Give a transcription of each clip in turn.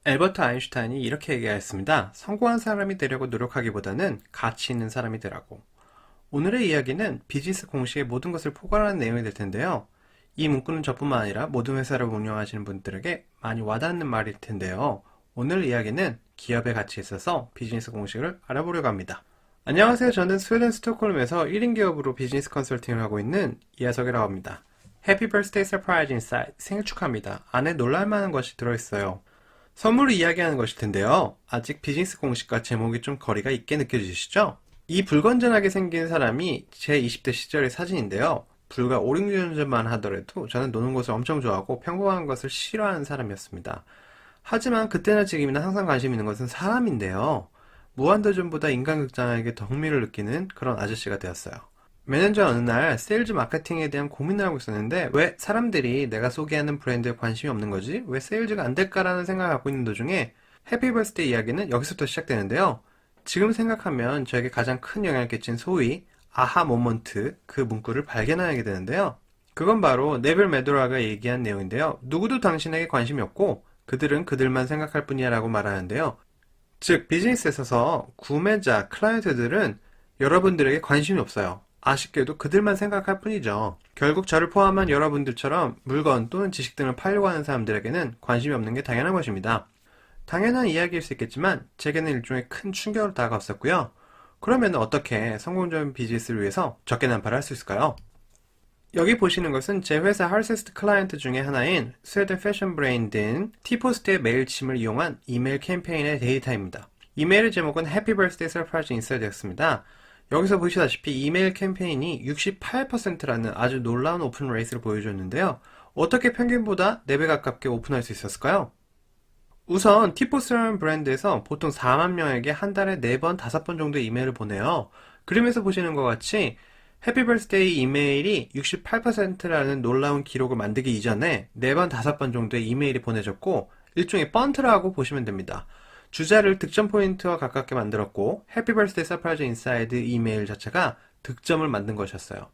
엘버트 아인슈타인이 이렇게 얘기하였습니다. 성공한 사람이 되려고 노력하기보다는 가치 있는 사람이 되라고. 오늘의 이야기는 비즈니스 공식의 모든 것을 포괄하는 내용이 될 텐데요. 이 문구는 저뿐만 아니라 모든 회사를 운영하시는 분들에게 많이 와닿는 말일 텐데요. 오늘 이야기는 기업의 가치에 있어서 비즈니스 공식을 알아보려고 합니다. 안녕하세요. 저는 스웨덴 스톡홀름에서 1인 기업으로 비즈니스 컨설팅을 하고 있는 이하석이라고 합니다. 해피 버스데이 서프라이즈 인사이트 생일 축하합니다. 안에 놀랄만한 것이 들어있어요. 선물을 이야기하는 것일 텐데요. 아직 비즈니스 공식과 제목이 좀 거리가 있게 느껴지시죠? 이 불건전하게 생긴 사람이 제 20대 시절의 사진인데요. 불과 5, 6년 전만 하더라도 저는 노는 것을 엄청 좋아하고 평범한 것을 싫어하는 사람이었습니다. 하지만 그때나 지금이나 항상 관심 있는 것은 사람인데요. 무한도전보다 인간극장에게 더 흥미를 느끼는 그런 아저씨가 되었어요. 몇 년 전 어느 날 세일즈 마케팅에 대한 고민을 하고 있었는데 왜 사람들이 내가 소개하는 브랜드에 관심이 없는 거지? 왜 세일즈가 안 될까라는 생각을 갖고 있는 도중에 해피 버스데이 이야기는 여기서부터 시작되는데요. 지금 생각하면 저에게 가장 큰 영향을 끼친 소위 아하 모먼트 그 문구를 발견하게 되는데요. 그건 바로 네빌 매도라가 얘기한 내용인데요. 누구도 당신에게 관심이 없고 그들은 그들만 생각할 뿐이야 라고 말하는데요. 즉 비즈니스에 있어서 구매자, 클라이언트들은 여러분들에게 관심이 없어요. 아쉽게도 그들만 생각할 뿐이죠. 결국 저를 포함한 여러분들처럼 물건 또는 지식 등을 팔려고 하는 사람들에게는 관심이 없는 게 당연한 것입니다. 당연한 이야기일 수 있겠지만 제게는 일종의 큰 충격으로 다가왔었고요. 그러면 어떻게 성공적인 비즈니스를 위해서 적게 난파를 할 수 있을까요? 여기 보시는 것은 제 회사 할세스트 클라이언트 중에 하나인 스웨덴 패션 브랜드인 티포스트의 메일침을 이용한 이메일 캠페인의 데이터입니다. 이메일의 제목은 Happy Birthday Surprise Insert였습니다. 여기서 보시다시피 이메일 캠페인이 68%라는 아주 놀라운 오픈 레이스를 보여줬는데요. 어떻게 평균보다 4배 가깝게 오픈할 수 있었을까요? 우선 티포스라는 브랜드에서 보통 4만 명에게 한 달에 4번, 5번 정도의 이메일을 보내요. 그림에서 보시는 것 같이 해피 버스데이 이메일이 68%라는 놀라운 기록을 만들기 이전에 4번, 5번 정도의 이메일이 보내졌고 일종의 번트라고 보시면 됩니다. 주자를 득점 포인트와 가깝게 만들었고 해피 버스데이 서프라이즈 인사이드 이메일 자체가 득점을 만든 것이었어요.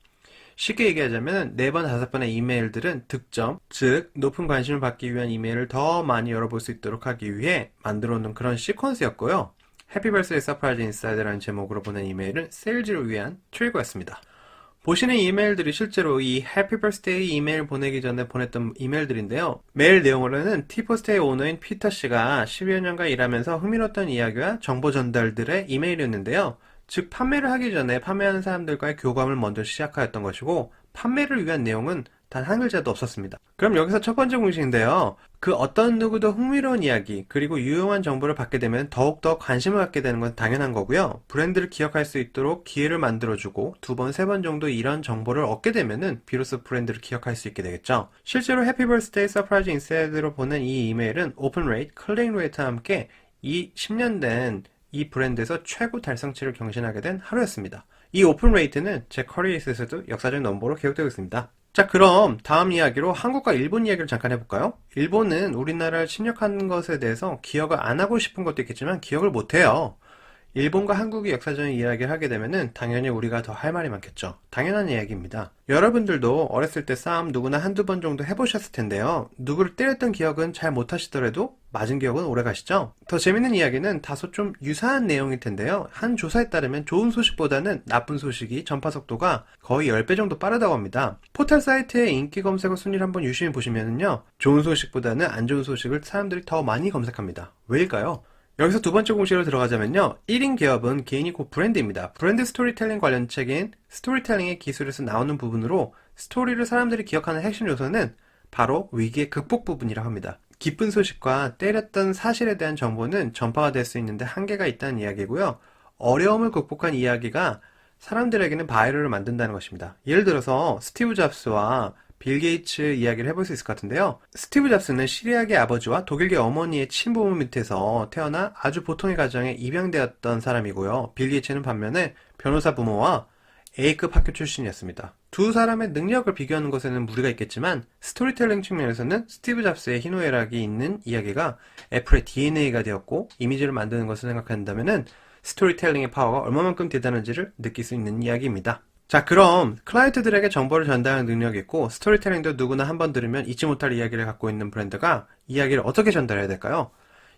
쉽게 얘기하자면 4번, 5번의 이메일들은 득점, 즉 높은 관심을 받기 위한 이메일을 더 많이 열어볼 수 있도록 하기 위해 만들어 놓은 그런 시퀀스였고요. 해피 버스데이 서프라이즈 인사이드라는 제목으로 보낸 이메일은 세일즈를 위한 트리거였습니다. 보시는 이메일들이 실제로 이 해피 버스데이 이메일 보내기 전에 보냈던 이메일들인데요. 메일 내용으로는 티포스트의 오너인 피터 씨가 10여 년간 일하면서 흥미로웠던 이야기와 정보 전달들의 이메일이었는데요. 즉 판매를 하기 전에 판매하는 사람들과의 교감을 먼저 시작하였던 것이고 판매를 위한 내용은 단 한 글자도 없었습니다. 그럼 여기서 첫 번째 공식인데요. 그 어떤 누구도 흥미로운 이야기 그리고 유용한 정보를 받게 되면 더욱더 관심을 갖게 되는 건 당연한 거고요. 브랜드를 기억할 수 있도록 기회를 만들어주고 2번, 3번 정도 이런 정보를 얻게 되면은 비로소 브랜드를 기억할 수 있게 되겠죠. 실제로 해피 버스데이 서프라이즈 인사이드로 보낸 이 이메일은 오픈 레이트, 클릭 레이트와 함께 이 10년 된 이 브랜드에서 최고 달성치를 경신하게 된 하루였습니다. 이 오픈 레이트는 제 커리어에서도 역사적 넘버로 기록되고 있습니다. 자, 그럼 다음 이야기로 한국과 일본 이야기를 잠깐 해볼까요? 일본은 우리나라를 침략한 것에 대해서 기억을 안 하고 싶은 것도 있겠지만 기억을 못해요. 일본과 한국의 역사적인 이야기를 하게 되면은 당연히 우리가 더 할 말이 많겠죠. 당연한 이야기입니다. 여러분들도 어렸을 때 싸움 누구나 한두 번 정도 해보셨을 텐데요. 누구를 때렸던 기억은 잘 못하시더라도 맞은 기억은 오래가시죠? 더 재밌는 이야기는 다소 좀 유사한 내용일 텐데요. 한 조사에 따르면 좋은 소식보다는 나쁜 소식이 전파 속도가 거의 10배 정도 빠르다고 합니다. 포털 사이트의 인기 검색어 순위를 한번 유심히 보시면은요. 좋은 소식보다는 안 좋은 소식을 사람들이 더 많이 검색합니다. 왜일까요? 여기서 두 번째 공식으로 들어가자면요. 1인 기업은 개인이 곧 브랜드입니다. 브랜드 스토리텔링 관련 책인 스토리텔링의 기술에서 나오는 부분으로 스토리를 사람들이 기억하는 핵심 요소는 바로 위기의 극복 부분이라고 합니다. 기쁜 소식과 때렸던 사실에 대한 정보는 전파가 될 수 있는데 한계가 있다는 이야기고요. 어려움을 극복한 이야기가 사람들에게는 바이럴을 만든다는 것입니다. 예를 들어서 스티브 잡스와 빌 게이츠 이야기를 해볼 수 있을 것 같은데요. 스티브 잡스는 시리아계 아버지와 독일계 어머니의 친부모 밑에서 태어나 아주 보통의 가정에 입양되었던 사람이고요. 빌 게이츠는 반면에 변호사 부모와 A급 학교 출신이었습니다. 두 사람의 능력을 비교하는 것에는 무리가 있겠지만 스토리텔링 측면에서는 스티브 잡스의 희노애락이 있는 이야기가 애플의 DNA가 되었고 이미지를 만드는 것을 생각한다면 스토리텔링의 파워가 얼마만큼 대단한지를 느낄 수 있는 이야기입니다. 자, 그럼 클라이언트들에게 정보를 전달하는 능력이 있고 스토리텔링도 누구나 한번 들으면 잊지 못할 이야기를 갖고 있는 브랜드가 이야기를 어떻게 전달해야 될까요?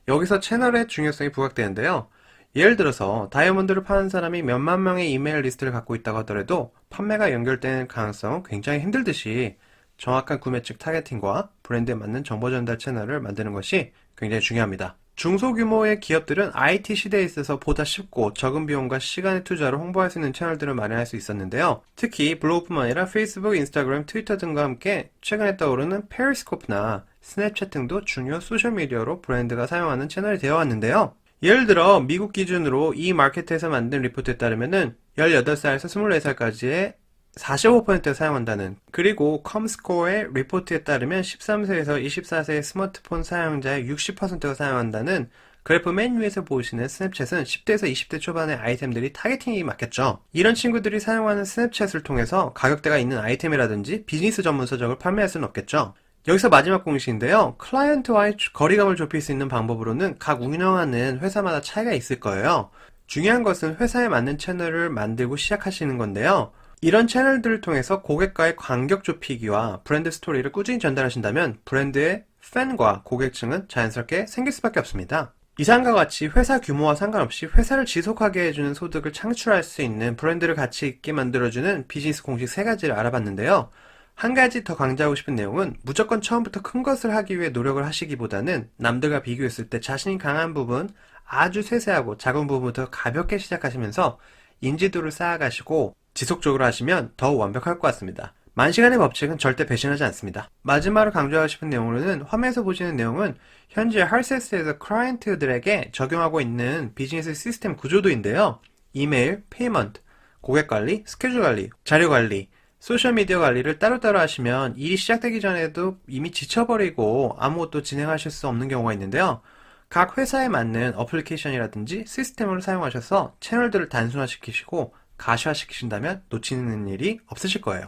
여기서 채널의 중요성이 부각되는데요. 예를 들어서 다이아몬드를 파는 사람이 몇만 명의 이메일 리스트를 갖고 있다고 하더라도 판매가 연결되는 가능성은 굉장히 힘들듯이 정확한 구매측 타겟팅과 브랜드에 맞는 정보 전달 채널을 만드는 것이 굉장히 중요합니다. 중소규모의 기업들은 IT 시대에 있어서 보다 쉽고 적은 비용과 시간의 투자로 홍보할 수 있는 채널들을 마련할 수 있었는데요. 특히 블로그뿐만 아니라 페이스북, 인스타그램, 트위터 등과 함께 최근에 떠오르는 페리스코프나 스냅챗 등도 중요 소셜미디어로 브랜드가 사용하는 채널이 되어 왔는데요. 예를 들어 미국 기준으로 이 마케트에서 만든 리포트에 따르면은 18살에서 24살까지의 45%가 사용한다는, 그리고 컴스코어의 리포트에 따르면 13세에서 24세의 스마트폰 사용자의 60%가 사용한다는 그래프 맨 위에서 보시는 스냅챗은 10대에서 20대 초반의 아이템들이 타겟팅이 맞겠죠. 이런 친구들이 사용하는 스냅챗을 통해서 가격대가 있는 아이템이라든지 비즈니스 전문 서적을 판매할 수는 없겠죠. 여기서 마지막 공식인데요. 클라이언트와의 거리감을 좁힐 수 있는 방법으로는 각 운영하는 회사마다 차이가 있을 거예요. 중요한 것은 회사에 맞는 채널을 만들고 시작하시는 건데요. 이런 채널들을 통해서 고객과의 간격 좁히기와 브랜드 스토리를 꾸준히 전달하신다면 브랜드의 팬과 고객층은 자연스럽게 생길 수밖에 없습니다. 이상과 같이 회사 규모와 상관없이 회사를 지속하게 해주는 소득을 창출할 수 있는 브랜드를 가치 있게 만들어주는 비즈니스 공식 3가지를 알아봤는데요. 한 가지 더 강조하고 싶은 내용은 무조건 처음부터 큰 것을 하기 위해 노력을 하시기보다는 남들과 비교했을 때 자신이 강한 부분, 아주 세세하고 작은 부분부터 가볍게 시작하시면서 인지도를 쌓아가시고 지속적으로 하시면 더욱 완벽할 것 같습니다. 만시간의 법칙은 절대 배신하지 않습니다. 마지막으로 강조하고 싶은 내용으로는 화면에서 보시는 내용은 현재 할세스에서 클라이언트들에게 적용하고 있는 비즈니스 시스템 구조도인데요. 이메일, 페이먼트, 고객관리, 스케줄 관리, 자료 관리, 소셜미디어 관리를 따로따로 하시면 일이 시작되기 전에도 이미 지쳐버리고 아무것도 진행하실 수 없는 경우가 있는데요. 각 회사에 맞는 어플리케이션이라든지 시스템을 사용하셔서 채널들을 단순화시키시고 가시화시키신다면 놓치는 일이 없으실 거예요.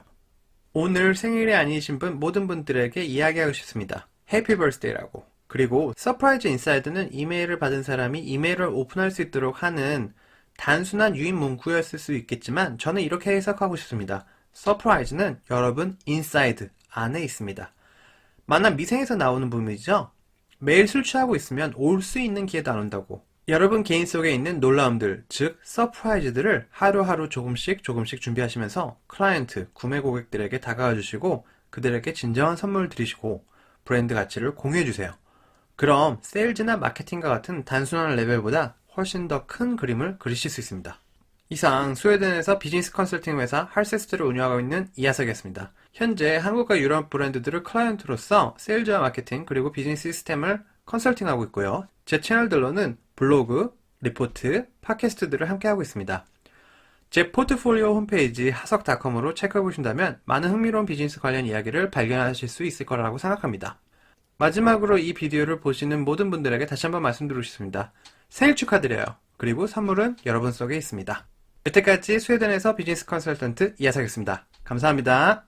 오늘 생일이 아니신 분 모든 분들에게 이야기하고 싶습니다. 해피 버스데이라고. 그리고 서프라이즈 인사이드는 이메일을 받은 사람이 이메일을 오픈할 수 있도록 하는 단순한 유인 문구였을 수 있겠지만 저는 이렇게 해석하고 싶습니다. 서프라이즈는 여러분 인사이드 안에 있습니다. 만약 미생에서 나오는 부분이죠. 매일 술 취하고 있으면 올 수 있는 기회도 안 온다고. 여러분 개인 속에 있는 놀라움들, 즉 서프라이즈들을 하루하루 조금씩 준비하시면서 클라이언트, 구매 고객들에게 다가와 주시고 그들에게 진정한 선물을 드리시고 브랜드 가치를 공유해 주세요. 그럼 세일즈나 마케팅과 같은 단순한 레벨보다 훨씬 더 큰 그림을 그리실 수 있습니다. 이상 스웨덴에서 비즈니스 컨설팅 회사 할세스트를 운영하고 있는 이하석이었습니다. 현재 한국과 유럽 브랜드들을 클라이언트로서 세일즈와 마케팅 그리고 비즈니스 시스템을 컨설팅하고 있고요. 제 채널들로는 블로그, 리포트, 팟캐스트들을 함께하고 있습니다. 제 포트폴리오 홈페이지 하석닷컴으로 체크해보신다면 많은 흥미로운 비즈니스 관련 이야기를 발견하실 수 있을 거라고 생각합니다. 마지막으로 이 비디오를 보시는 모든 분들에게 다시 한번 말씀드리고 싶습니다. 생일 축하드려요. 그리고 선물은 여러분 속에 있습니다. 여태까지 스웨덴에서 비즈니스 컨설턴트 이하석이었습니다. 감사합니다.